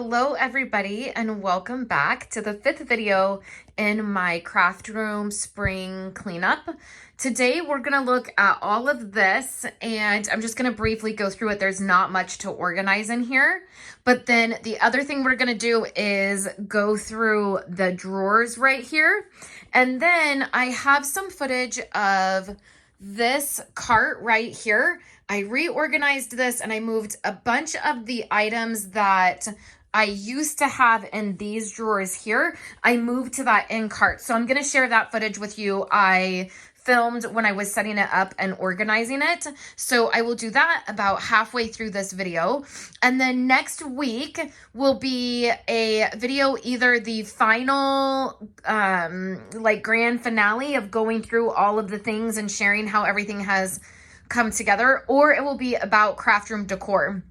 Hello everybody and welcome back to the fifth video in my craft room spring cleanup. Today we're going to look at all of this and I'm just going to briefly go through it. There's not much to organize in here, but then the other thing we're going to do is go through the drawers right here. And then I have some footage of this cart right here. I reorganized this and I moved a bunch of the items that I used to have in these drawers here. I moved to that in cart. So I'm going to share that footage with you. I filmed when I was setting it up and organizing it. So I will do that about halfway through this video. And then next week will be a video, either the final grand finale of going through all of the things and sharing how everything has come together, or it will be about craft room decor.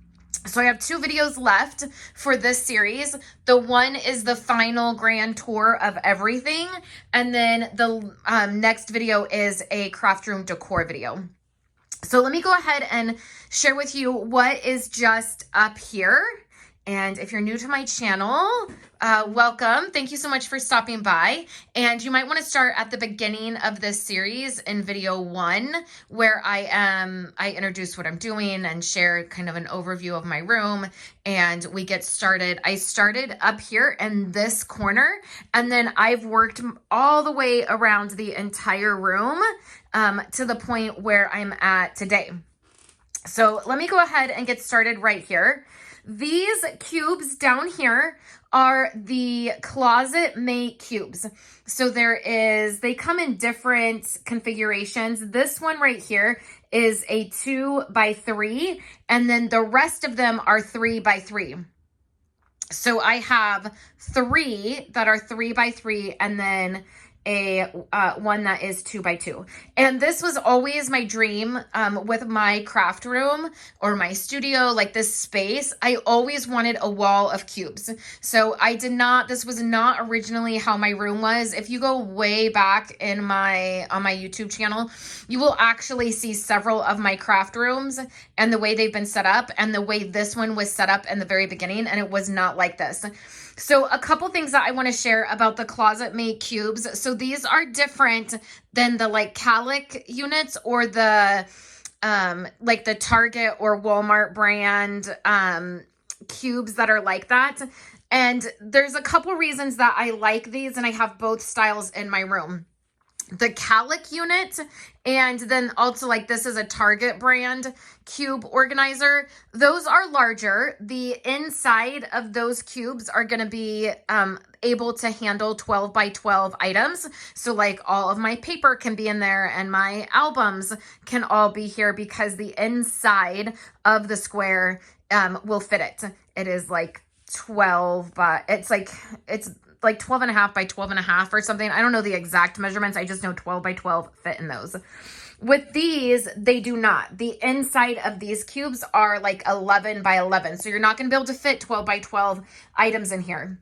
So I have two videos left for this series. The one is the final grand tour of everything. And then the next video is a craft room decor video. So let me go ahead and share with you what is just up here. And if you're new to my channel, welcome. Thank you so much for stopping by. And you might want to start at the beginning of this series in video 1, where I introduce what I'm doing and share kind of an overview of my room. And we get started. I started up here in this corner, and then I've worked all the way around the entire room to the point where I'm at today. So let me go ahead and get started right here. These cubes down here are the closet mate cubes. So they come in different configurations. This one right here is a 2x3, and then the rest of them are 3x3. So I have 3 that are 3x3, and then a one that is 2x2. And this was always my dream with my craft room or my studio, like this space. I always wanted a wall of cubes. So this was not originally how my room was. If you go way back on my YouTube channel, you will actually see several of my craft rooms and the way they've been set up and the way this one was set up in the very beginning, and it was not like this. So a couple things that I want to share about the closet mate cubes. So these are different than the Calic units or the the Target or Walmart brand cubes that are like that. And there's a couple reasons that I like these, and I have both styles in my room. The Calic unit, and then also this is a Target brand cube organizer. Those are larger. The inside of those cubes are going to be able to handle 12x12 items. So all of my paper can be in there and my albums can all be here because the inside of the square will fit it. It is 12, but it's 12 and a half by 12 and a half or something. I don't know the exact measurements. I just know 12 by 12 fit in those. With these, they do not. The inside of these cubes are 11 by 11. So you're not going to be able to fit 12 by 12 items in here.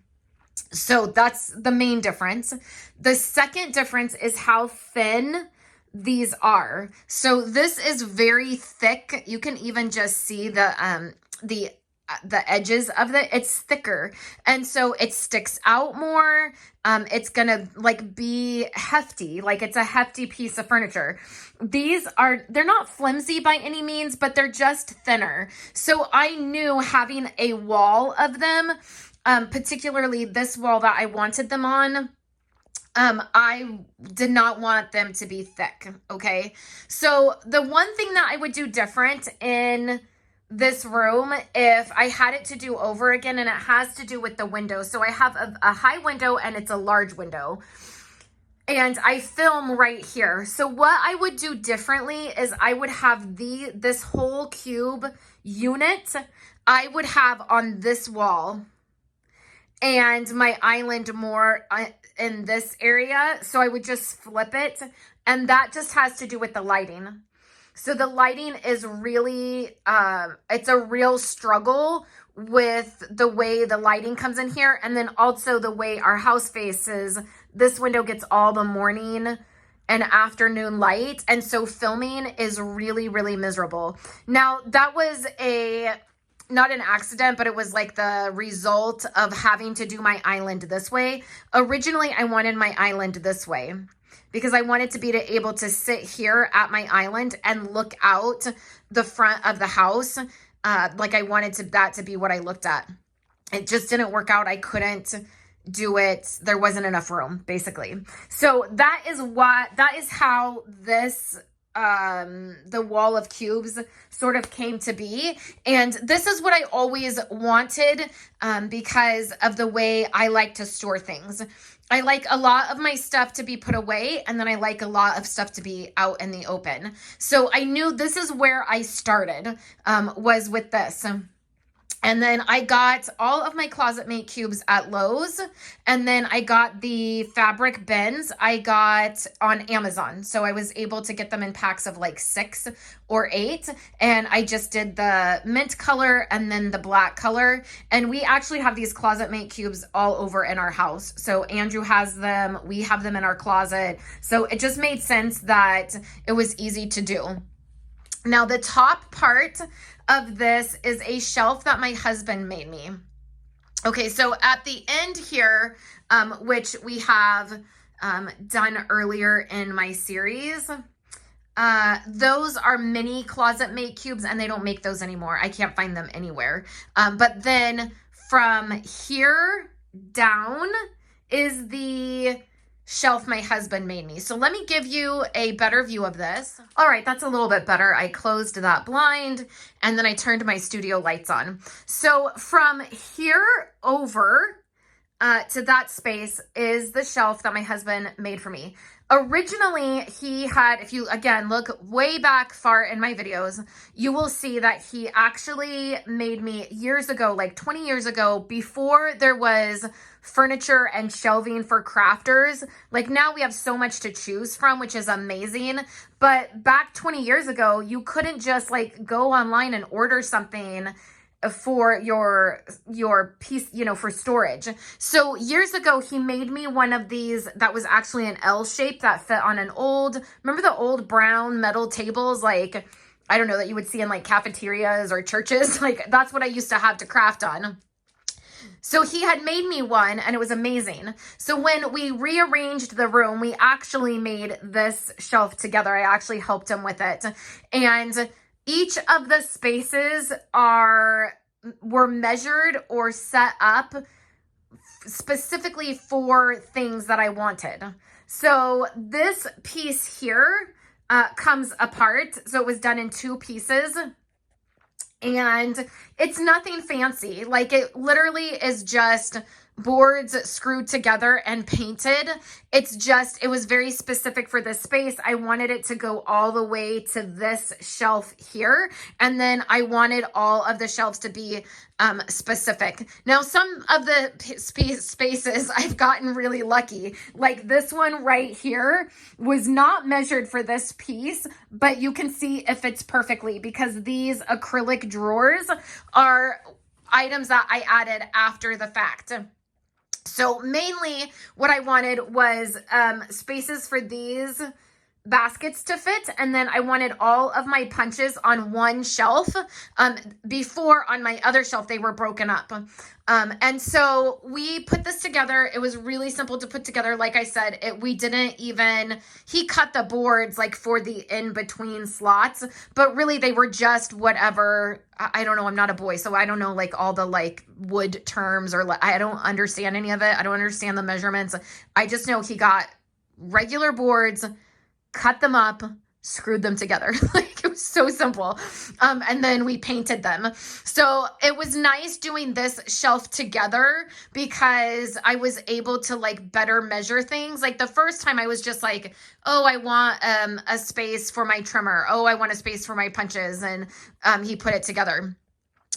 So that's the main difference. The second difference is how thin these are. So this is very thick. You can even just see the edges of it's thicker, and so it sticks out more. It's gonna be hefty, it's a hefty piece of furniture. They're not flimsy by any means, but they're just thinner. So I knew having a wall of them, particularly this wall that I wanted them on, I did not want them to be thick. Okay, so the one thing that I would do different in this room, if I had it to do over again, and it has to do with the window. So I have a high window and it's a large window, and I film right here. So what I would do differently is I would have this whole cube unit I would have on this wall, and my island more in this area. So I would just flip it, and that just has to do with the lighting. So the lighting is really, it's a real struggle with the way the lighting comes in here. And then also the way our house faces. This window gets all the morning and afternoon light. And so filming is really, really miserable. Now, that was not an accident, but it was like the result of having to do my island this way. Originally, I wanted my island this way because I wanted to be able to sit here at my island and look out the front of the house. Like I wanted that to be what I looked at. It just didn't work out. I couldn't do it. There wasn't enough room, basically. So that is how this the wall of cubes sort of came to be. And this is what I always wanted because of the way I like to store things. I like a lot of my stuff to be put away, and then I like a lot of stuff to be out in the open. So I knew this is where I started, was with this. And then I got all of my Closet Mate cubes at Lowe's. And then I got the fabric bins I got on Amazon. So I was able to get them in packs of like 6 or 8. And I just did the mint color and then the black color. And we actually have these Closet Mate cubes all over in our house. So Andrew has them. We have them in our closet. So it just made sense that it was easy to do. Now the top part of this is a shelf that my husband made me. Okay, so at the end here, which we have done earlier in my series, those are mini Closet Mate cubes, and they don't make those anymore. I can't find them anywhere. But then from here down is the shelf my husband made me. So let me give you a better view of this. All right, that's a little bit better. I closed that blind and then I turned my studio lights on. So from here over to that space is the shelf that my husband made for me. Originally, he had, if you, again, look way back far in my videos, you will see that he actually made me years ago, like 20 years ago, before there was furniture and shelving for crafters. Like now we have so much to choose from, which is amazing. But back 20 years ago, you couldn't just like go online and order something for your piece, you know, for storage. So years ago, he made me one of these that was actually an L shape that fit on an old, remember the old brown metal tables, like, I don't know, that you would see in like cafeterias or churches? Like that's what I used to have to craft on. So he had made me one and it was amazing. So when we rearranged the room, we actually made this shelf together. I actually helped him with it. And each of the spaces were measured or set up specifically for things that I wanted. So this piece here comes apart. So it was done in 2 pieces. And it's nothing fancy. Like it literally is just boards screwed together and painted. It was very specific for this space. I wanted it to go all the way to this shelf here. And then I wanted all of the shelves to be specific. Now, some of the spaces I've gotten really lucky. Like this one right here was not measured for this piece, but you can see it fits perfectly because these acrylic drawers are items that I added after the fact. So mainly what I wanted was spaces for these baskets to fit, and then I wanted all of my punches on one shelf. Before on my other shelf they were broken up, and so we put this together. It was really simple to put together. Like I said, he cut the boards like for the in-between slots, but really they were just whatever. I don't know, I'm not a boy, so I don't know like all the like wood terms, or I don't understand any of it. I don't understand the measurements. I just know he got regular boards, cut them up, screwed them together. Like it was so simple. And then we painted them. So it was nice doing this shelf together because I was able to like better measure things. Like the first time I was just like, oh, I want a space for my trimmer. Oh, I want a space for my punches. And he put it together.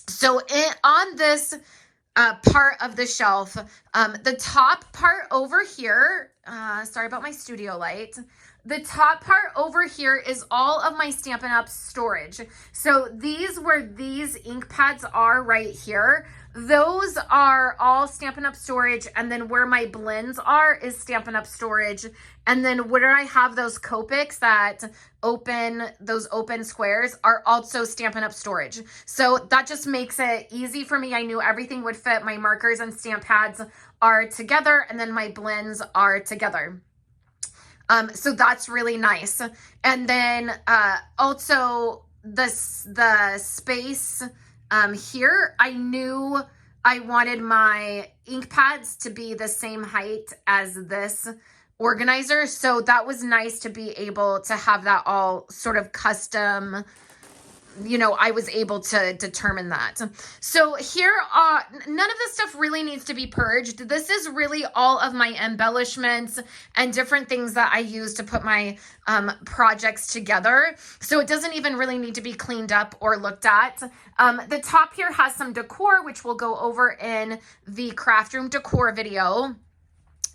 So on this part of the shelf, the top part over here sorry about my studio light. The top part over here is all of my Stampin' Up storage. So these, where these ink pads are right here, those are all Stampin' Up storage. And then where my blends are is Stampin' Up storage. And then where I have those Copics that open, those open squares, are also Stampin' Up storage. So that just makes it easy for me. I knew everything would fit. My markers and stamp pads are together, and then my blends are together. So that's really nice. And then also the space here, I knew I wanted my ink pads to be the same height as this organizer. So that was nice to be able to have that all sort of custom. You know, I was able to determine that. So here, none of this stuff really needs to be purged. This is really all of my embellishments and different things that I use to put my projects together. So it doesn't even really need to be cleaned up or looked at. The top here has some decor, which we'll go over in the craft room decor video.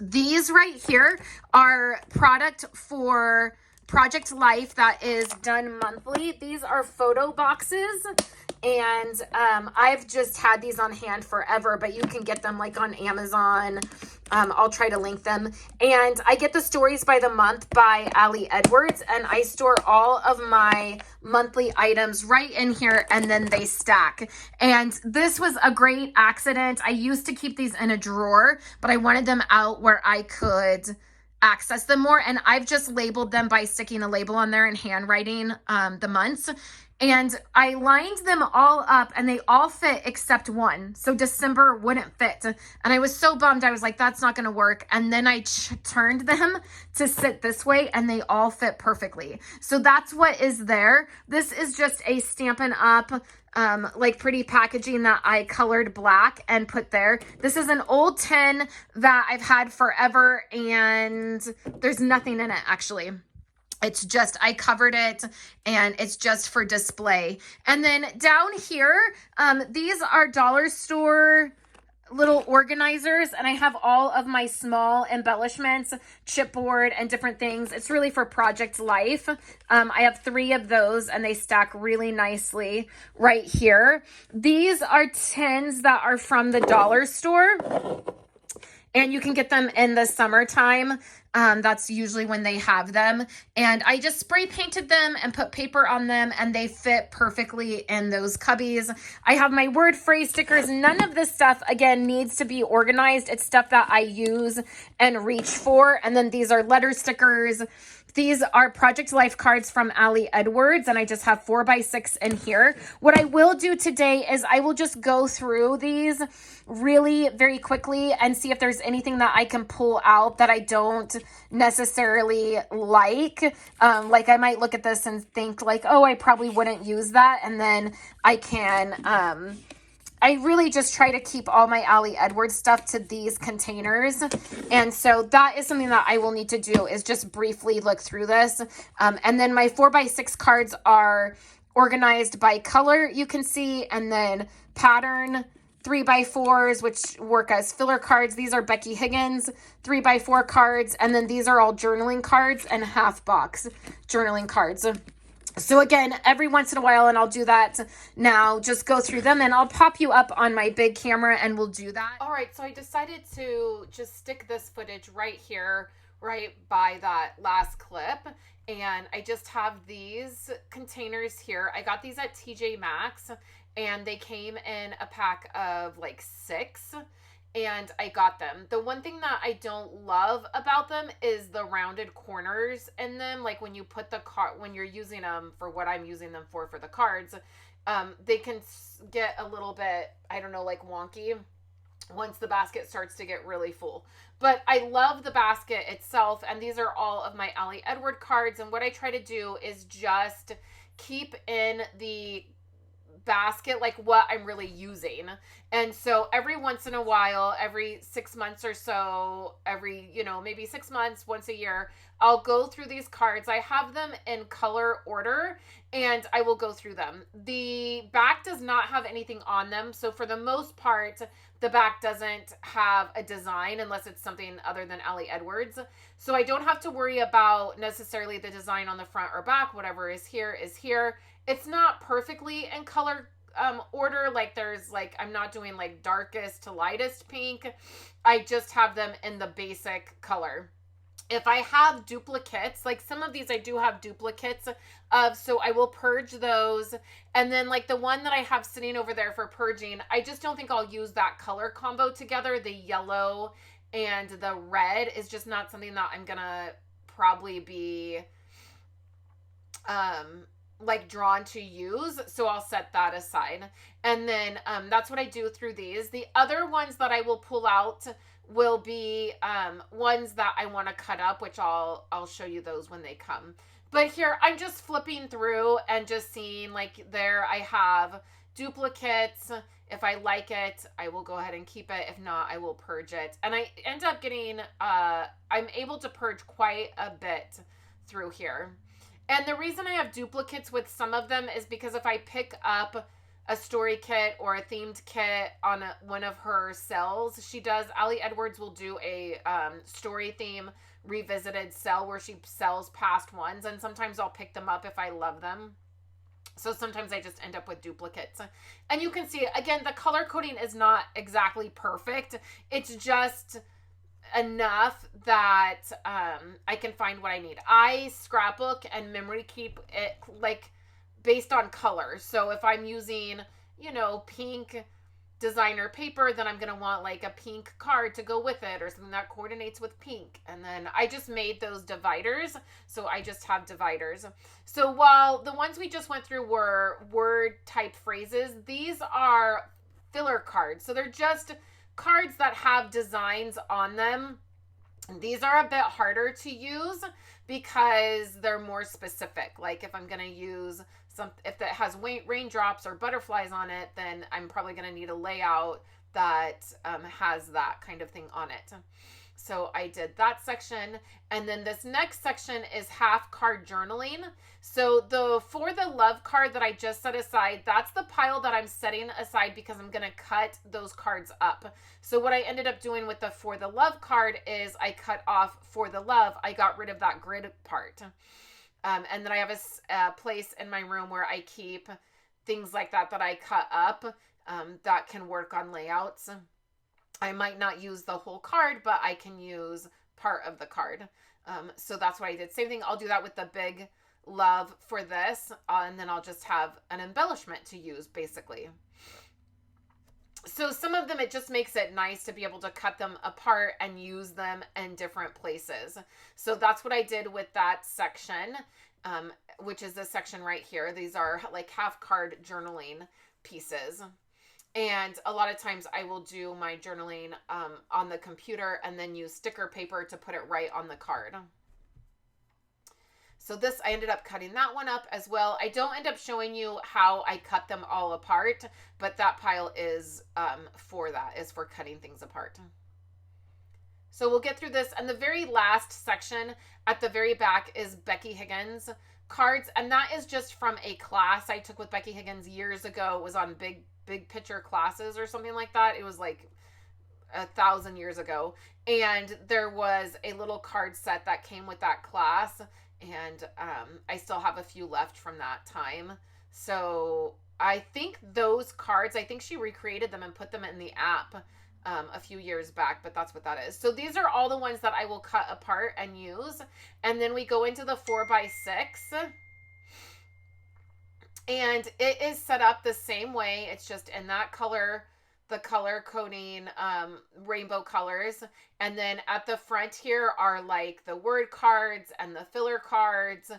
These right here are product for Project Life that is done monthly. These are photo boxes, and I've just had these on hand forever, but you can get them like on Amazon. I'll try to link them. And I get the Stories by the Month by Ali Edwards, and I store all of my monthly items right in here, and then they stack. And this was a great accident. I used to keep these in a drawer, but I wanted them out where I could access them more, and I've just labeled them by sticking a label on there and handwriting the months. And I lined them all up, and they all fit except one. So December wouldn't fit, and I was so bummed. I was like, that's not going to work. And then I turned them to sit this way, and they all fit perfectly. So that's what is there. This is just a Stampin' Up like pretty packaging that I colored black and put there. This is an old tin that I've had forever, and there's nothing in it actually. It's just, I covered it, and it's just for display. And then down here, these are dollar store little organizers, and I have all of my small embellishments, chipboard, and different things. It's really for Project Life. I have 3 of those, and they stack really nicely right here. These are tins that are from the dollar store, and you can get them in the summertime. That's usually when they have them. And I just spray painted them and put paper on them, and they fit perfectly in those cubbies. I have my word phrase stickers. None of this stuff, again, needs to be organized. It's stuff that I use and reach for. And then these are letter stickers. These are Project Life cards from Ali Edwards, and I just have 4x6 in here. What I will do today is I will just go through these really very quickly and see if there's anything that I can pull out that I don't necessarily like. Like I might look at this and think like, oh, I probably wouldn't use that. And then I can, I really just try to keep all my Ali Edwards stuff to these containers. And so that is something that I will need to do, is just briefly look through this. And then my 4x6 cards are organized by color, you can see, and then pattern. 3x4s, which work as filler cards. These are Becky Higgins 3x4 cards. And then these are all journaling cards and half box journaling cards. So again, every once in a while, and I'll do that now, just go through them, and I'll pop you up on my big camera and we'll do that. All right, so I decided to just stick this footage right here, right by that last clip. And I just have these containers here. I got these at TJ Maxx, and they came in a pack of like 6. And I got them. The one thing that I don't love about them is the rounded corners in them. Like when you put the card, when you're using them for what I'm using them for the cards, they can get a little bit, I don't know, like wonky once the basket starts to get really full. But I love the basket itself, and these are all of my Ali Edward cards. And what I try to do is just keep in the basket like what I'm really using. And so every once in a while, every 6 months or so, every, you know, maybe 6 months, once a year, I'll go through these cards. I have them in color order and I will go through them. The back does not have anything on them. So for the most part, the back doesn't have a design unless it's something other than Ali Edwards. So I don't have to worry about necessarily the design on the front or back. Whatever is here is here. It's not perfectly in color order. Like there's like, I'm not doing like darkest to lightest pink. I just have them in the basic color. If I have duplicates, like some of these I do have duplicates of, so I will purge those. And then like the one that I have sitting over there for purging, I just don't think I'll use that color combo together. The yellow and the red is just not something that I'm gonna probably be like drawn to use, so I'll set that aside. And then that's what I do through these. The other ones that I will pull out will be ones that I want to cut up, which I'll show you those when they come. But here I'm just flipping through and just seeing, like, there I have duplicates. If I like it, I will go ahead and keep it. If not, I will purge it. And I end up getting I'm able to purge quite a bit through here. And the reason I have duplicates with some of them is because if I pick up a story kit or a themed kit on one of her sales, she does, Ali Edwards will do a story theme revisited sell where she sells past ones. And sometimes I'll pick them up if I love them. So sometimes I just end up with duplicates. And you can see, again, the color coding is not exactly perfect. It's just enough that I can find what I need. I scrapbook and memory keep it like based on color. So if I'm using, you know, pink designer paper, then I'm going to want like a pink card to go with it or something that coordinates with pink. And then I just made those dividers. So I just have dividers. So while the ones we just went through were word type phrases, these are filler cards. So they're just cards that have designs on them. These are a bit harder to use because they're more specific. Like if I'm going to use some, if it has raindrops or butterflies on it, then I'm probably going to need a layout that has that kind of thing on it. So I did that section. And then this next section is half card journaling. So the For the Love card that I just set aside, that's the pile that I'm setting aside because I'm going to cut those cards up. So what I ended up doing with the For the Love card is I cut off For the Love. I got rid of that grid part. And then I have a place in my room where I keep things like that I cut up that can work on layouts. I might not use the whole card, but I can use part of the card. So that's what I did. Same thing, I'll do that with the Big Love for this, and then I'll just have an embellishment to use, basically. So some of them, it just makes it nice to be able to cut them apart and use them in different places. So that's what I did with that section, which is this section right here. These are like half card journaling pieces. And a lot of times I will do my journaling on the computer and then use sticker paper to put it right on the card. So this, I ended up cutting that one up as well. I don't end up showing you how I cut them all apart, but that pile is for that, is for cutting things apart. So we'll get through this. And the very last section at the very back is Becky Higgins cards. And that is just from a class I took with Becky Higgins years ago. It was on big picture classes or something like that. It was like 1,000 years ago. And there was a little card set that came with that class. And I still have a few left from that time. So I think those cards, I think she recreated them and put them in the app a few years back, but that's what that is. So these are all the ones that I will cut apart and use. And then we go into the 4x6. And it is set up the same way. It's just in that color, the color coding rainbow colors. And then at the front here are like the word cards and the filler cards,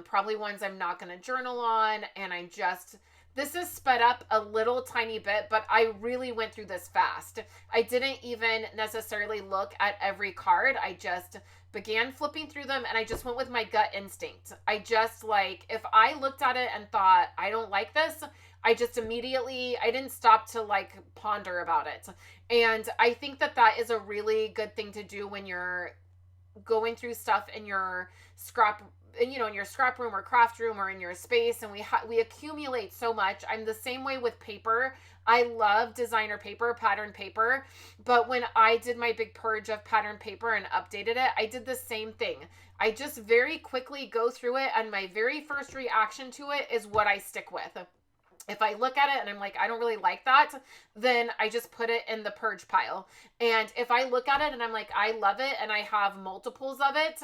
probably ones I'm not going to journal on. And I just, this is sped up a little tiny bit, but I really went through this fast. I didn't even necessarily look at every card. I just began flipping through them and I just went with my gut instinct. I just like, if I looked at it and thought, I don't like this, I just immediately, I didn't stop to like ponder about it. And I think that that is a really good thing to do when you're going through stuff in your scrap, in your scrap room or craft room or in your space, and we accumulate so much. I'm the same way with paper. I love designer paper, pattern paper, but when I did my big purge of pattern paper and updated it, I did the same thing. I just very quickly go through it, and my very first reaction to it is what I stick with. If I look at it and I'm like, I don't really like that, then I just put it in the purge pile. And if I look at it and I'm like, I love it and I have multiples of it,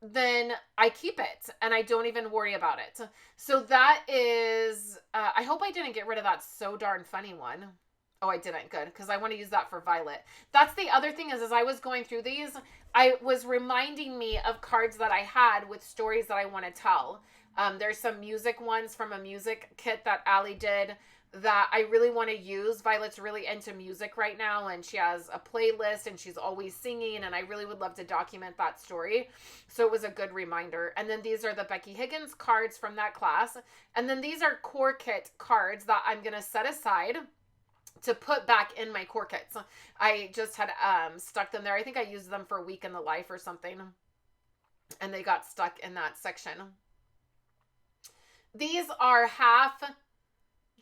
then I keep it and I don't even worry about it. So that is, I hope I didn't get rid of that so darn funny one. Oh, I didn't. Good. Because I want to use that for Violet. That's the other thing is, as I was going through these, I was reminding me of cards that I had with stories that I want to tell. There's some music ones from a music kit that Allie did that I really want to use. Violet's really into music right now, and she has a playlist and she's always singing, and I really would love to document that story. So it was a good reminder. And then these are the Becky Higgins cards from that class. And then these are core kit cards that I'm going to set aside to put back in my core kits. I just had stuck them there. I think I used them for a week in the life or something, and they got stuck in that section. These are half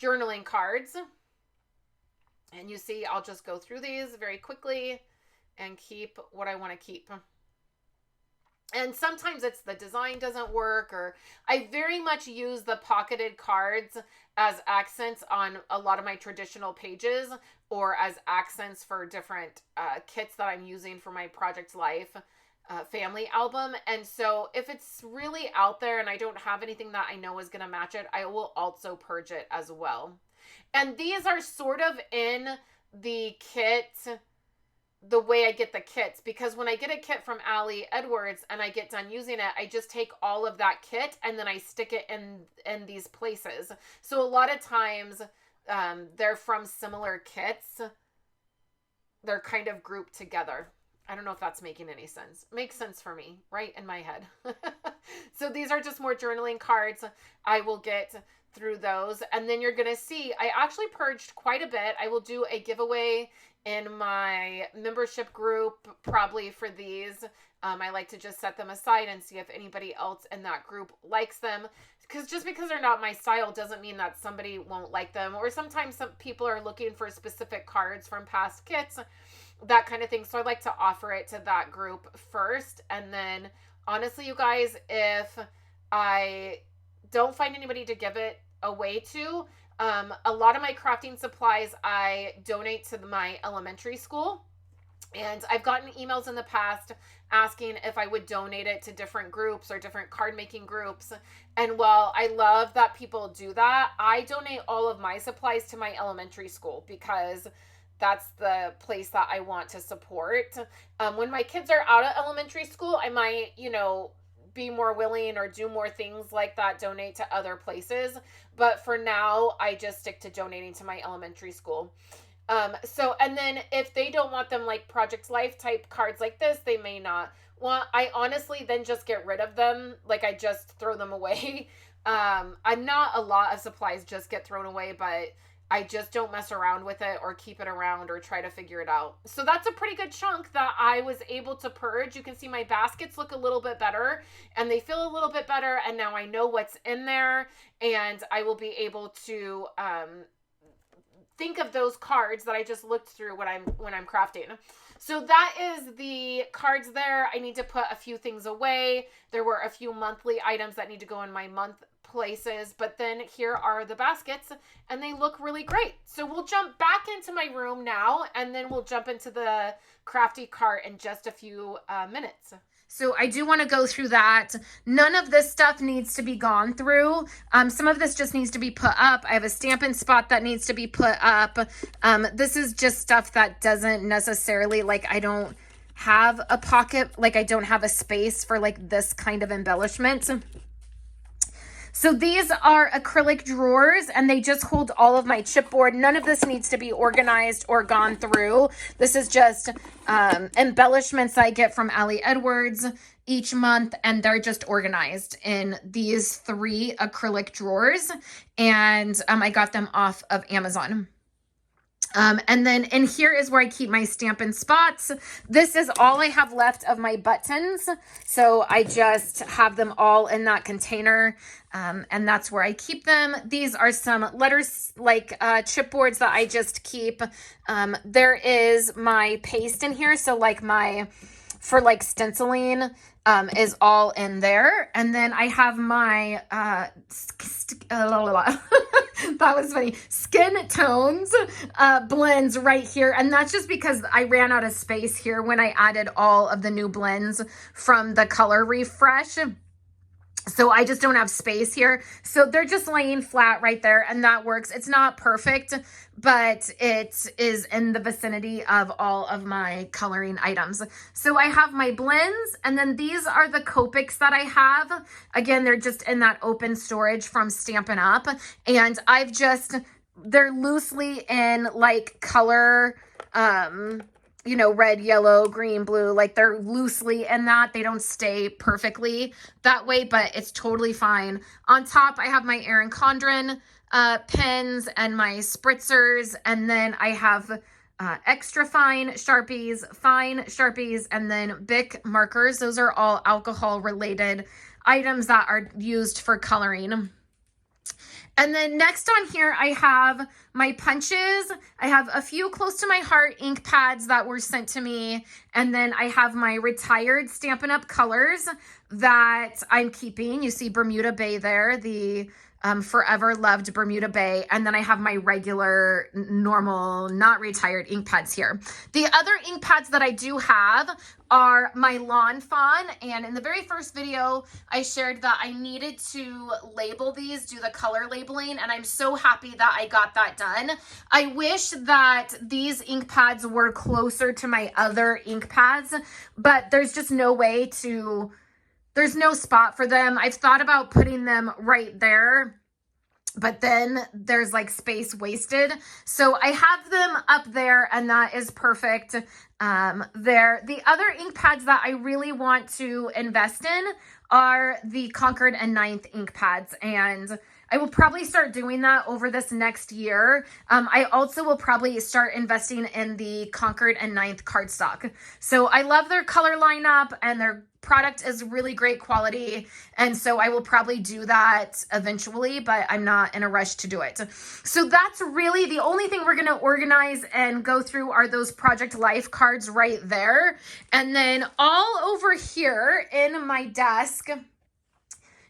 journaling cards. And you see, I'll just go through these very quickly and keep what I want to keep. And sometimes it's the design doesn't work, or I very much use the pocketed cards as accents on a lot of my traditional pages, or as accents for different kits that I'm using for my Project Life family album. And so if it's really out there and I don't have anything that I know is going to match it, I will also purge it as well. And these are sort of in the kit, the way I get the kits, because when I get a kit from Allie Edwards and I get done using it, I just take all of that kit and then I stick it in these places. So a lot of times they're from similar kits. They're kind of grouped together. I don't know if that's making any sense. Makes sense for me, right? In my head. So these are just more journaling cards. I will get through those. And then you're going to see, I actually purged quite a bit. I will do a giveaway in my membership group, probably for these. I like to just set them aside and see if anybody else in that group likes them. Because just because they're not my style doesn't mean that somebody won't like them. Or sometimes some people are looking for specific cards from past kits, that kind of thing. So I like to offer it to that group first. And then honestly, you guys, if I don't find anybody to give it away to, a lot of my crafting supplies I donate to my elementary school. And I've gotten emails in the past asking if I would donate it to different groups or different card making groups. And while I love that people do that, I donate all of my supplies to my elementary school because that's the place that I want to support. When my kids are out of elementary school, I might, be more willing or do more things like that, donate to other places. But for now, I just stick to donating to my elementary school. And then if they don't want them like Project Life type cards like this, they may not want, I honestly then just get rid of them. Like I just throw them away. I'm not a lot of supplies just get thrown away, but I just don't mess around with it or keep it around or try to figure it out. So that's a pretty good chunk that I was able to purge. You can see my baskets look a little bit better and they feel a little bit better. And now I know what's in there and I will be able to think of those cards that I just looked through when I'm crafting. So that is the cards there. I need to put a few things away. There were a few monthly items that need to go in my month places, but then here are the baskets and they look really great. So we'll jump back into my room now and then we'll jump into the Crafty cart in just a few minutes. So I do want to go through that. None of this stuff needs to be gone through. Some of this just needs to be put up. I have a Stampin' spot that needs to be put up. This is just stuff that doesn't necessarily, like I don't have a pocket, like I don't have a space for like this kind of embellishment. So these are acrylic drawers and they just hold all of my chipboard. None of this needs to be organized or gone through. This is just embellishments I get from Allie Edwards each month and they're just organized in these 3 acrylic drawers and I got them off of Amazon. And then in here is where I keep my Stampin' spots. This is all I have left of my buttons. So I just have them all in that container. And that's where I keep them. These are some letters, like chipboards that I just keep. There is my paste in here. So like for like stenciling is all in there. And then I have my, that was funny, skin tones blends right here. And that's just because I ran out of space here when I added all of the new blends from the color refresh. So I just don't have space here. So they're just laying flat right there, and that works. It's not perfect, but it is in the vicinity of all of my coloring items. So I have my blends, and then these are the Copics that I have. Again, they're just in that open storage from Stampin' Up. And they're loosely in like color, you know, red, yellow, green, blue, like they're loosely in that. They don't stay perfectly that way, but it's totally fine. On top, I have my Erin Condren pens and my spritzers, and then I have extra fine Sharpies, and then Bic markers. Those are all alcohol related items that are used for coloring. And then next on here, I have my punches. I have a few close to my heart ink pads that were sent to me. And then I have my retired Stampin' Up! Colors that I'm keeping. You see Bermuda Bay there, the forever loved Bermuda Bay. And then I have my regular, normal, not retired ink pads here. The other ink pads that I do have are my Lawn Fawn. And in the very first video, I shared that I needed to label these, do the color labeling, and I'm so happy that I got that done. I wish that these ink pads were closer to my other ink pads, but there's just no way to, there's no spot for them. I've thought about putting them right there, but then there's like space wasted. So I have them up there, and that is perfect there. The other ink pads that I really want to invest in are the Concord and Ninth ink pads, and I will probably start doing that over this next year. I also will probably start investing in the Concord and Ninth cardstock. So I love their color lineup, and their product is really great quality. And so I will probably do that eventually, but I'm not in a rush to do it. So that's really the only thing we're going to organize and go through are those Project Life cards right there. And then all over here in my desk,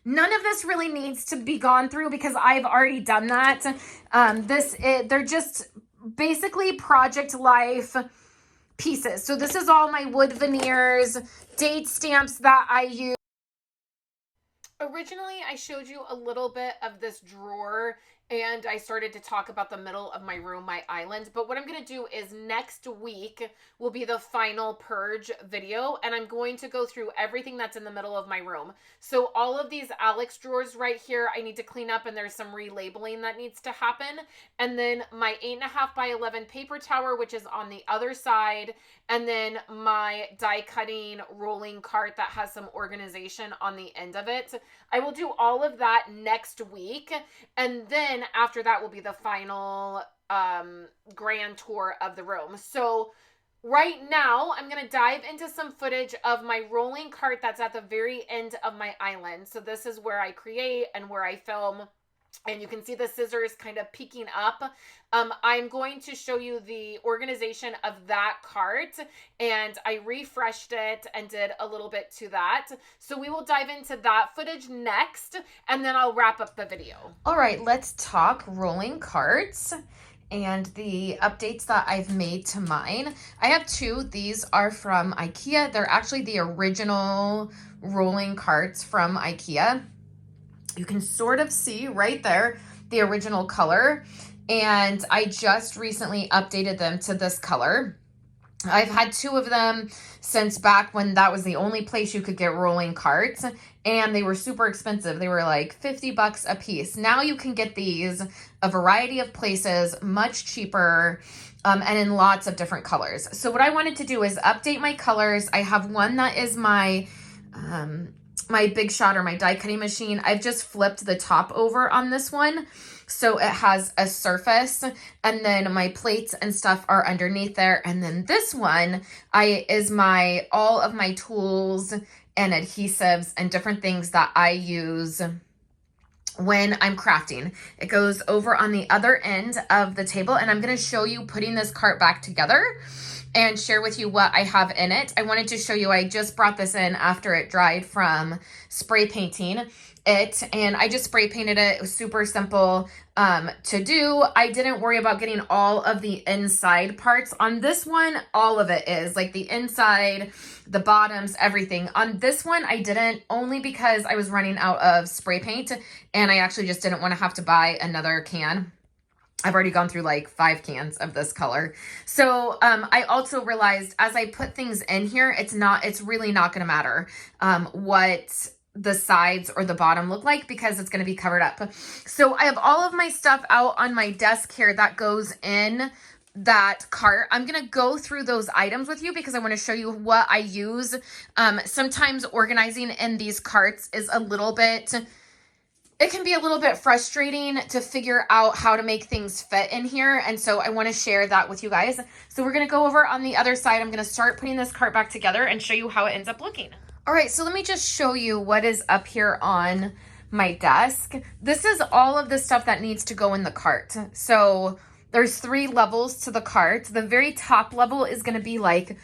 none of this really needs to be gone through because I've already done that. They're just basically Project Life pieces. So this is all my wood veneers, date stamps that I use. Originally, I showed you a little bit of this drawer, and I started to talk about the middle of my room, my island. But what I'm going to do is next week will be the final purge video, and I'm going to go through everything that's in the middle of my room. So all of these Alex drawers right here, I need to clean up, and there's some relabeling that needs to happen. And then my 8.5 by 11 paper tower, which is on the other side, and then my die cutting rolling cart that has some organization on the end of it. I will do all of that next week, and then after that will be the final grand tour of the room. So right now, I'm going to dive into some footage of my rolling cart that's at the very end of my island. So this is where I create and where I film. And you can see the scissors kind of peeking up. I'm going to show you the organization of that cart, and I refreshed it and did a little bit to that. So we will dive into that footage next, and then I'll wrap up the video. All right, let's talk rolling carts and the updates that I've made to mine. I have two. These are from IKEA. They're actually the original rolling carts from IKEA. You can sort of see right there the original color, and I just recently updated them to this color. I've had two of them since back when that was the only place you could get rolling carts, and they were super expensive. They were like 50 bucks a piece. Now you can get these a variety of places, much cheaper, and in lots of different colors. So what I wanted to do is update my colors. I have one that is my my Big Shot or my die cutting machine, I've just flipped the top over on this one. So it has a surface, and then my plates and stuff are underneath there. And then this one is all of my tools and adhesives and different things that I use when I'm crafting. It goes over on the other end of the table, and I'm going to show you putting this cart back together and share with you what I have in it. I wanted to show you, I just brought this in after it dried from spray painting it, and I just spray painted it. It was super simple to do. I didn't worry about getting all of the inside parts. On this one, all of it is, like the inside, the bottoms, everything. On this one, I didn't, only because I was running out of spray paint, and I actually just didn't want to have to buy another can. I've already gone through like 5 cans of this color. So I also realized as I put things in here, it's really not going to matter what the sides or the bottom look like, because it's going to be covered up. So I have all of my stuff out on my desk here that goes in that cart. I'm going to go through those items with you because I want to show you what I use. Sometimes organizing in these carts is it can be a little bit frustrating to figure out how to make things fit in here. And so I want to share that with you guys. So we're going to go over on the other side. I'm going to start putting this cart back together and show you how it ends up looking. All right, so let me just show you what is up here on my desk. This is all of the stuff that needs to go in the cart. So there's 3 levels to the cart. The very top level is going to be like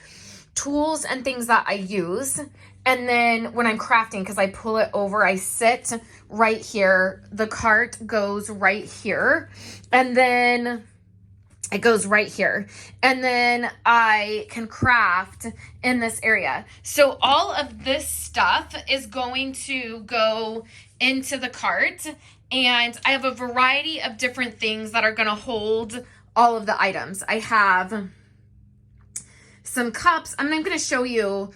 tools and things that I use. And then when I'm crafting, because I pull it over, I sit right here. The cart goes right here. And then it goes right here. And then I can craft in this area. So all of this stuff is going to go into the cart. And I have a variety of different things that are going to hold all of the items. I have some cups. I'm going to show you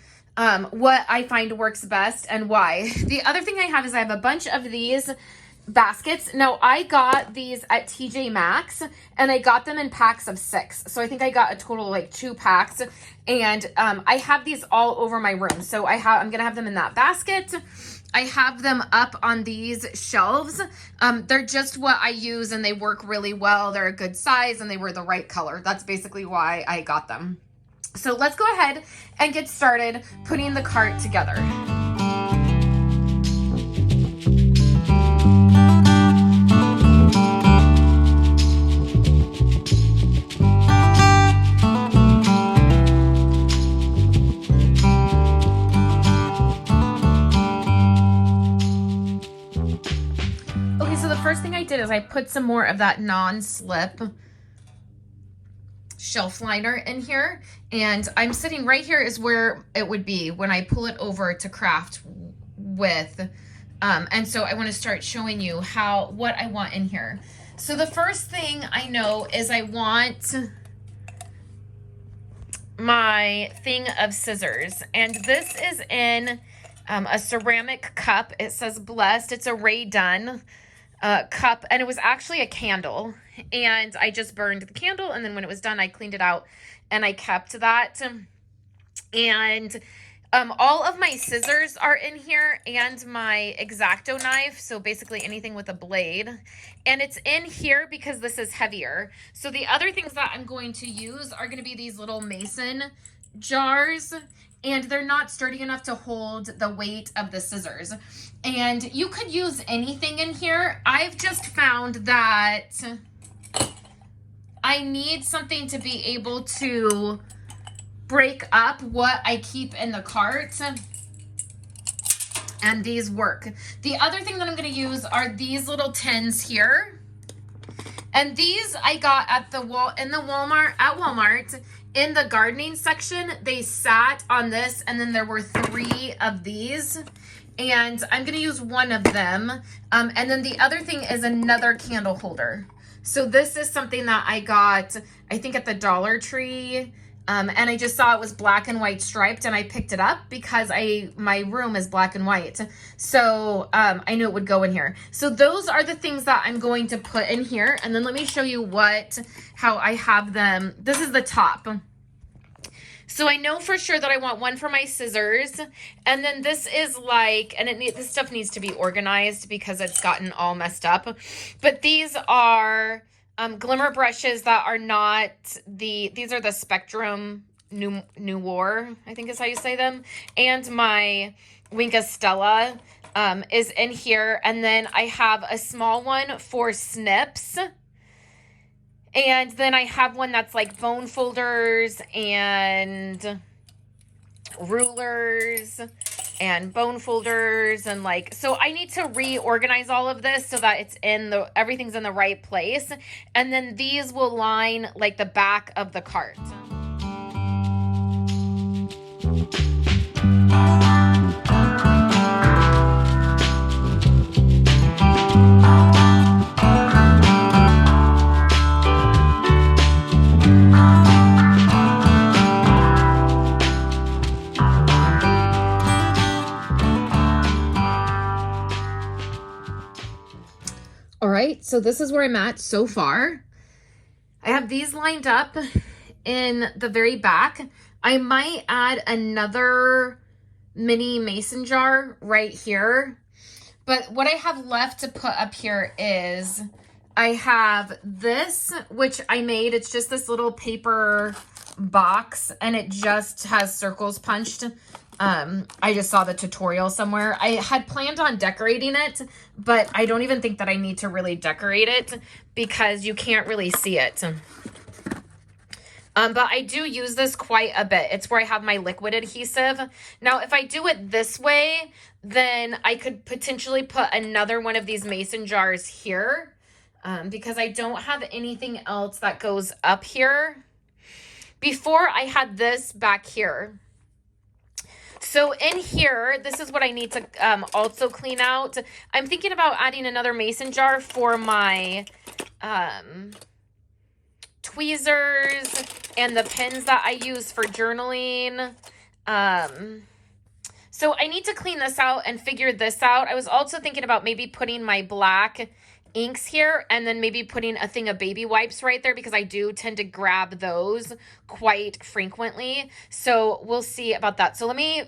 what I find works best and why. The other thing I have is I have a bunch of these baskets. Now I got these at TJ Maxx, and I got them in packs of 6. So I think I got a total of like 2 packs, and I have these all over my room. So I'm going to have them in that basket. I have them up on these shelves. They're just what I use, and they work really well. They're a good size, and they were the right color. That's basically why I got them. So let's go ahead and get started putting the cart together. Okay, so the first thing I did is I put some more of that non-slip shelf liner in here, and I'm sitting right here is where it would be when I pull it over to craft with, and so I want to start showing you what I want in here. So the first thing I know is I want my thing of scissors, and this is in a ceramic cup. It says blessed. It's a Ray Dunn cup, and it was actually a candle, and I just burned the candle, and then when it was done I cleaned it out and I kept that. And all of my scissors are in here, and my X-Acto knife, so basically anything with a blade, and it's in here because this is heavier. So the other things that I'm going to use are going to be these little mason jars, and they're not sturdy enough to hold the weight of the scissors. And you could use anything in here. I've just found that I need something to be able to break up what I keep in the cart, and these work. The other thing that I'm going to use are these little tins here, and these I got at Walmart in the gardening section. They sat on this, and then there were 3 of these, and I'm going to use one of them. And then the other thing is another candle holder. So this is something that I got, I think at the Dollar Tree, and I just saw it was black and white striped, and I picked it up because my room is black and white. So I knew it would go in here. So those are the things that I'm going to put in here. And then let me show you how I have them. This is the top. So I know for sure that I want one for my scissors. And then this is like, and this stuff needs to be organized because it's gotten all messed up. But these are glimmer brushes that are not these are the Spectrum New War, I think is how you say them. And my Wink Stella is in here. And then I have a small one for snips. And then I have one that's like bone folders and rulers and bone folders and like, so I need to reorganize all of this so that it's everything's in the right place. And then these will line like the back of the cart. All right, so this is where I'm at so far. I have these lined up in the very back. I might add another mini mason jar right here. But what I have left to put up here is I have this, which I made. It's just this little paper box and it just has circles punched. I just saw the tutorial somewhere. I had planned on decorating it, but I don't even think that I need to really decorate it because you can't really see it. But I do use this quite a bit. It's where I have my liquid adhesive. Now, if I do it this way, then I could potentially put another one of these mason jars here because I don't have anything else that goes up here. Before I had this back here. So in here, this is what I need to also clean out. I'm thinking about adding another mason jar for my tweezers and the pens that I use for journaling. So I need to clean this out and figure this out. I was also thinking about maybe putting my black inks here and then maybe putting a thing of baby wipes right there because I do tend to grab those quite frequently. So we'll see about that. So let me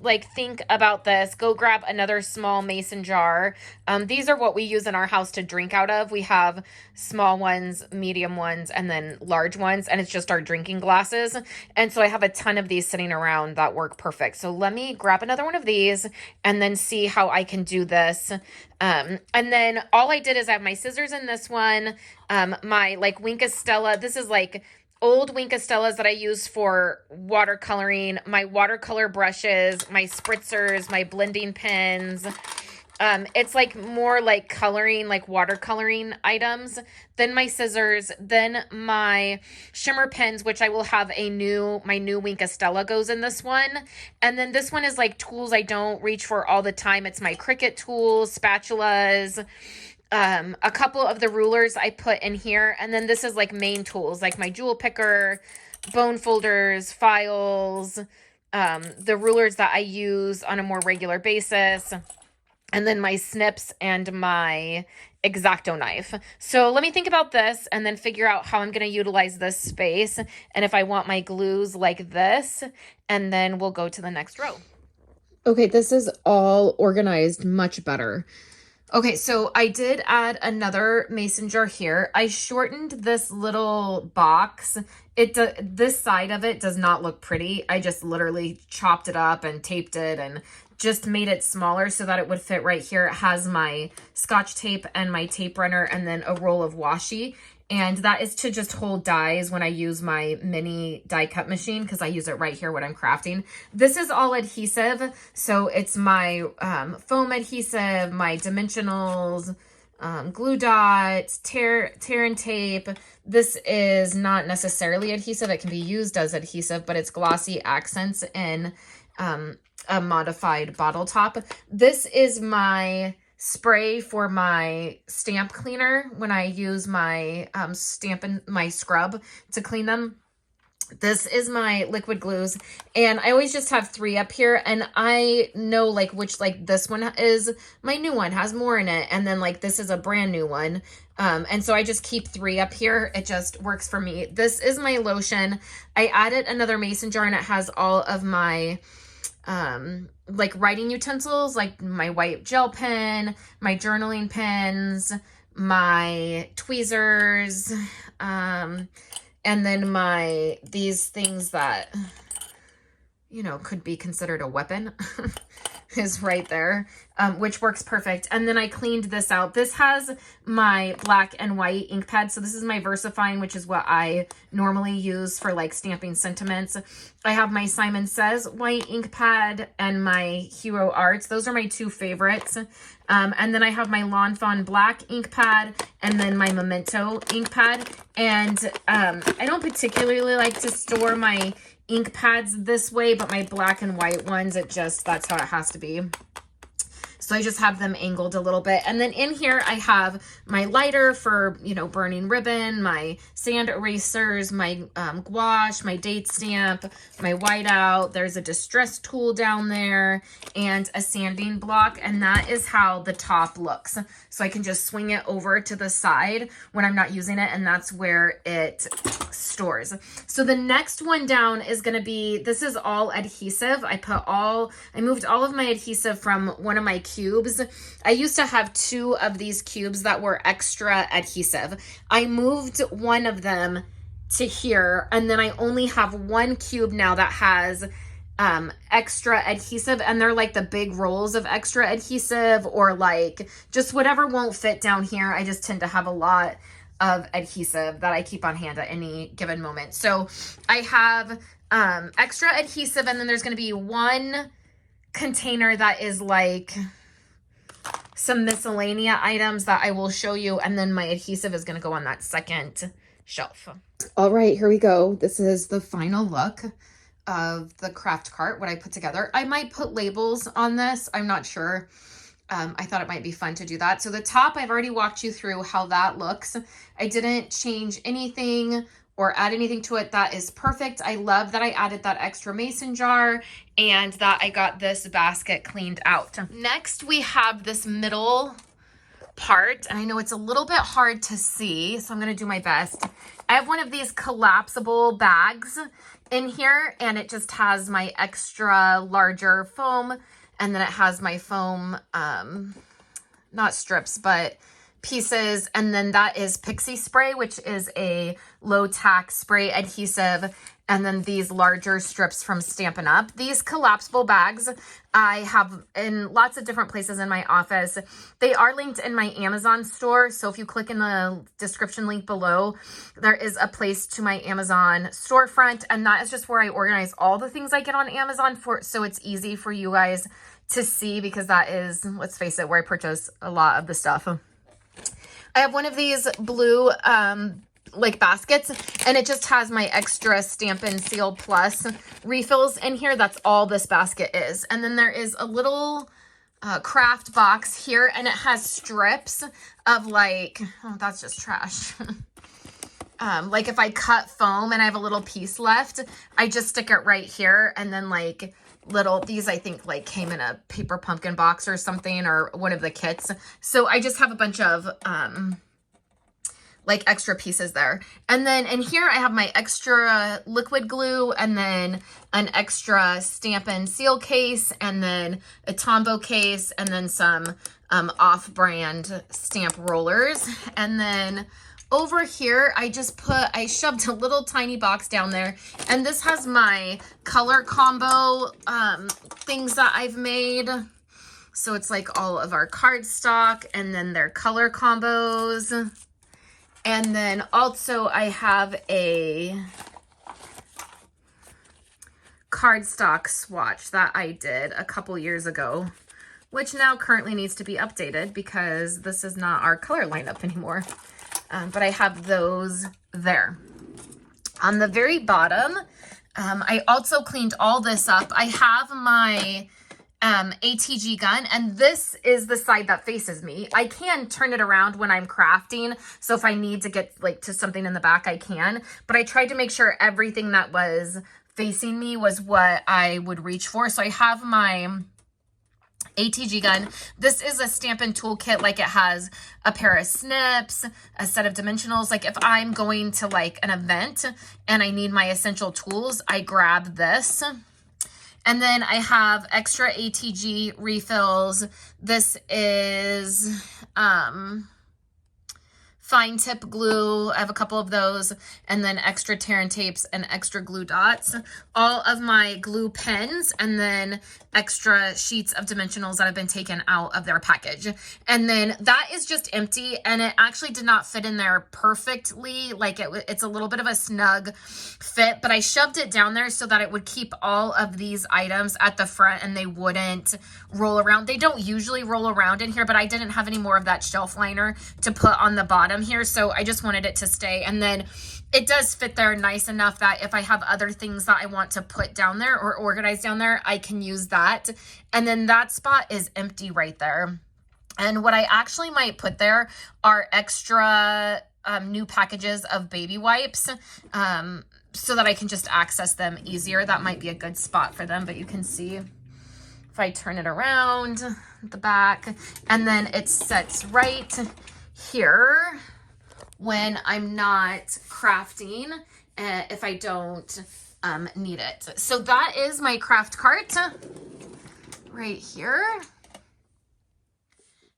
like think about this. Go grab another small mason jar. These are what we use in our house to drink out of. We have small ones, medium ones, and then large ones, and it's just our drinking glasses. And so I have a ton of these sitting around that work perfect. So let me grab another one of these and then see how I can do this. And then all I did is I have my scissors in this one, my like Wink Stella. This is like old Wink Stellas that I use for watercoloring, my watercolor brushes, my spritzers, my blending pens. It's like more like coloring, like watercoloring items. Then my scissors, then my shimmer pens, which I will have my new Wink Stella goes in this one. And then this one is like tools I don't reach for all the time. It's my Cricut tools, spatulas, a couple of the rulers I put in here. And then this is like main tools, like my jewel picker, bone folders, files, the rulers that I use on a more regular basis, and then my snips and my X-Acto knife. So let me think about this and then figure out how I'm going to utilize this space and if I want my glues like this, and then we'll go to the next row. Okay, this is all organized much better. Okay, so I did add another mason jar here. I shortened this little box. This side of it does not look pretty. I just literally chopped it up and taped it and just made it smaller so that it would fit right here. It has my Scotch tape and my tape runner and then a roll of washi. And that is to just hold dies when I use my mini die cut machine because I use it right here when I'm crafting. This is all adhesive. So it's my foam adhesive, my dimensionals, glue dots, tear and tape. This is not necessarily adhesive. It can be used as adhesive, but it's glossy accents in a modified bottle top. This is my spray for my stamp cleaner when I use my Stampin', my scrub to clean them. This is my liquid glues, and I always just have 3 up here, and I know like which, like this one is my new one, has more in it, and then like this is a brand new one. And so I just keep 3 up here. It just works for me. This is my lotion. I added another mason jar, and it has all of my like writing utensils, like my white gel pen, my journaling pens, my tweezers, and then these things that, you know, could be considered a weapon is right there, which works perfect. And then I cleaned this out. This has my black and white ink pad. So this is my VersaFine, which is what I normally use for like stamping sentiments. I have my Simon Says white ink pad and my Hero Arts. Those are my 2 favorites. And then I have my Lawn Fawn black ink pad and then my Memento ink pad. And I don't particularly like to store my ink pads this way, but my black and white ones, that's how it has to be. So I just have them angled a little bit. And then in here, I have my lighter for, you know, burning ribbon, my sand erasers, my gouache, my date stamp, my whiteout. There's a distress tool down there and a sanding block. And that is how the top looks. So I can just swing it over to the side when I'm not using it. And that's where it stores. So the next one down is going to be, this is all adhesive. I moved all of my adhesive from one of my cubes. I used to have 2 of these cubes that were extra adhesive. I moved one of them to here, and then I only have 1 cube now that has extra adhesive, and they're like the big rolls of extra adhesive, or like just whatever won't fit down here. I just tend to have a lot of adhesive that I keep on hand at any given moment. So I have extra adhesive, and then there's going to be 1 container that is like some miscellaneous items that I will show you, and then my adhesive is going to go on that second shelf. All right, here we go. This is the final look of the craft cart, what I put together. I might put labels on this. I'm not sure. I thought it might be fun to do that. So the top, I've already walked you through how that looks. I didn't change anything or add anything to it. That is perfect. I love that I added that extra mason jar and that I got this basket cleaned out. Next, we have this middle part, and I know it's a little bit hard to see, so I'm going to do my best. I have one of these collapsible bags in here, and it just has my extra larger foam, and then it has my foam, not strips, but pieces, and then that is Pixie Spray, which is a low tack spray adhesive, and then these larger strips from Stampin' Up. These collapsible bags I have in lots of different places in my office. They are linked in my Amazon store, so if you click in the description link below, there is a place to my Amazon storefront, and that is just where I organize all the things I get on Amazon for, so it's easy for you guys to see, because that is, let's face it, where I purchase a lot of the stuff. I have one of these blue like baskets, and it just has my extra Stampin' Seal Plus refills in here. That's all this basket is. And then there is a little craft box here, and it has strips of like, oh, that's just trash. Like if I cut foam and I have a little piece left, I just stick it right here, and then like these I think like came in a paper pumpkin box or something, or one of the kits. So I just have a bunch of like extra pieces there. And then in here I have my extra liquid glue, and then an extra Stampin' Seal case, and then a Tombow case, and then some off-brand stamp rollers. And then over here, I shoved a little tiny box down there, and this has my color combo things that I've made. So it's like all of our cardstock, and then their color combos. And then also I have a cardstock swatch that I did a couple years ago, which now currently needs to be updated because this is not our color lineup anymore. But I have those there. On the very bottom, I also cleaned all this up. I have my ATG gun, and this is the side that faces me. I can turn it around when I'm crafting, so if I need to get like to something in the back, I can, but I tried to make sure everything that was facing me was what I would reach for. So I have my ATG gun. This is a Stampin' toolkit. Like, it has a pair of snips, a set of dimensionals. Like, if I'm going to like an event and I need my essential tools, I grab this. And then I have extra ATG refills. This is fine tip glue. I have a couple of those, and then extra tear and tapes and extra glue dots. All of my glue pens, and then extra sheets of dimensionals that have been taken out of their package. And then that is just empty, and it actually did not fit in there perfectly. Like, it's a little bit of a snug fit, but I shoved it down there so that it would keep all of these items at the front and they wouldn't roll around. They don't usually roll around in here, but I didn't have any more of that shelf liner to put on the bottom here, so I just wanted it to stay. And then it does fit there nice enough that if I have other things that I want to put down there or organize down there, I can use that. And then that spot is empty right there. And what I actually might put there are extra new packages of baby wipes, so that I can just access them easier. That might be a good spot for them, but you can see if I turn it around at the back, and then it sets right here when I'm not crafting, if I don't need it. So that is my craft cart right here.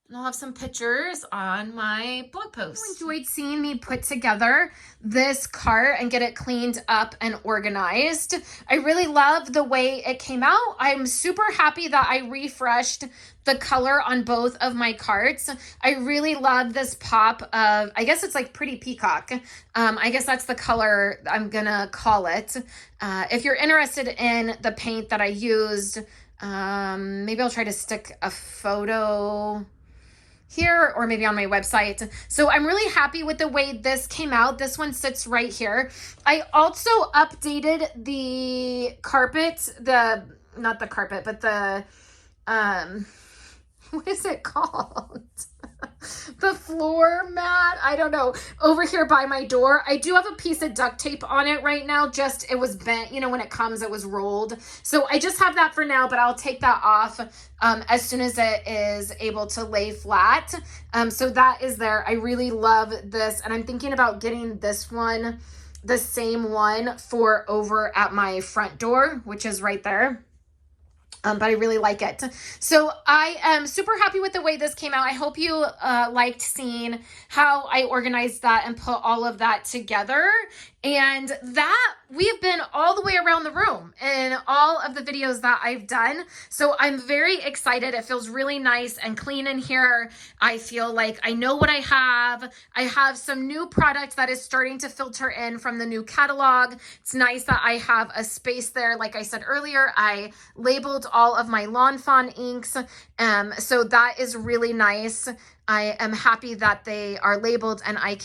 And I'll have some pictures on my blog post. I enjoyed seeing me put together this cart and get it cleaned up and organized. I really love the way it came out. I'm super happy that I refreshed the color on both of my carts. I really love this pop of, I guess it's like Pretty Peacock. I guess that's the color I'm gonna call it. If you're interested in the paint that I used, maybe I'll try to stick a photo here or maybe on my website. So I'm really happy with the way this came out. This one sits right here. I also updated the carpet, not the carpet, but the, what is it called? The floor mat, I don't know, over here by my door. I do have a piece of duct tape on it right now. Just, it was bent, you know, when it comes, it was rolled. So I just have that for now, but I'll take that off as soon as it is able to lay flat. So that is there. I really love this, and I'm thinking about getting this one, the same one for over at my front door, which is right there. But I really like it. So I am super happy with the way this came out. I hope you liked seeing how I organized that and put all of that together. And that, we've been all the way around the room in all of the videos that I've done. So I'm very excited. It feels really nice and clean in here. I feel like I know what I have. I have some new product that is starting to filter in from the new catalog. It's nice that I have a space there. Like I said earlier, I labeled all of my Lawn Fawn inks. So that is really nice. I am happy that they are labeled, and I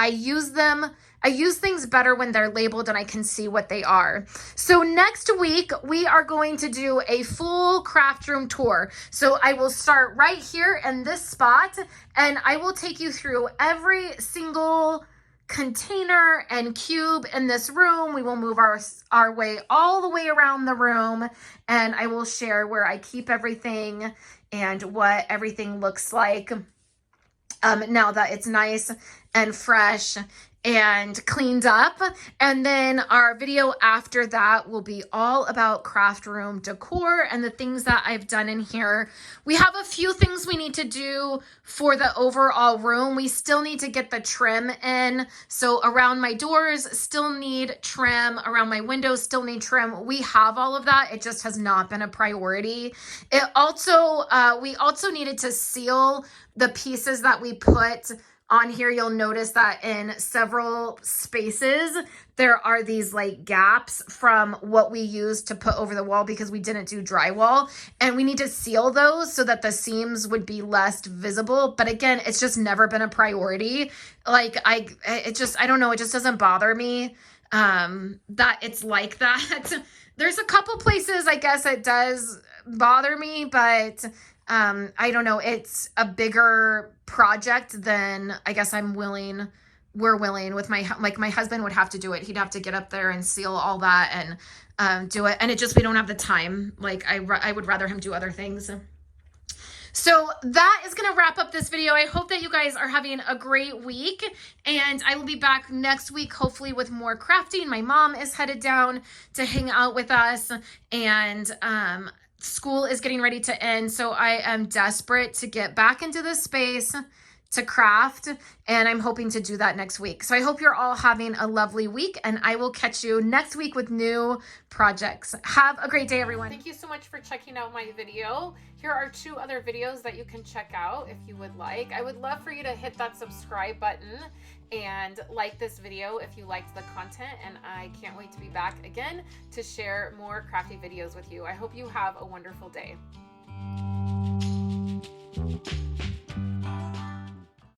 use things better when they're labeled and I can see what they are. So next week, we are going to do a full craft room tour. So I will start right here in this spot, and I will take you through every single container and cube in this room. We will move our way all the way around the room, and I will share where I keep everything and what everything looks like now that it's nice and fresh and cleaned up. And then our video after that will be all about craft room decor and the things that I've done in here. We have a few things we need to do for the overall room. We still need to get the trim in. So around my doors still need trim, around my windows still need trim. We have all of that. It just has not been a priority. It also, we also needed to seal the pieces that we put on here. You'll notice that in several spaces, there are these like gaps from what we used to put over the wall because we didn't do drywall, and we need to seal those so that the seams would be less visible. But again, it's just never been a priority. Like I don't know. It just doesn't bother me that it's like that. There's a couple places I guess it does bother me, but I don't know. It's a bigger project than I guess we're willing with my husband would have to do it. He'd have to get up there and seal all that and do it. And we don't have the time. Like I would rather him do other things. So that is going to wrap up this video. I hope that you guys are having a great week, and I will be back next week, hopefully with more crafting. My mom is headed down to hang out with us, and school is getting ready to end. So I am desperate to get back into this space to craft, and I'm hoping to do that next week. So I hope you're all having a lovely week, and I will catch you next week with new projects. Have a great day, everyone. Thank you so much for checking out my video. Here are 2 other videos that you can check out if you would like. I would love for you to hit that subscribe button and like this video if you liked the content, and I can't wait to be back again to share more crafty videos with you. I hope you have a wonderful day.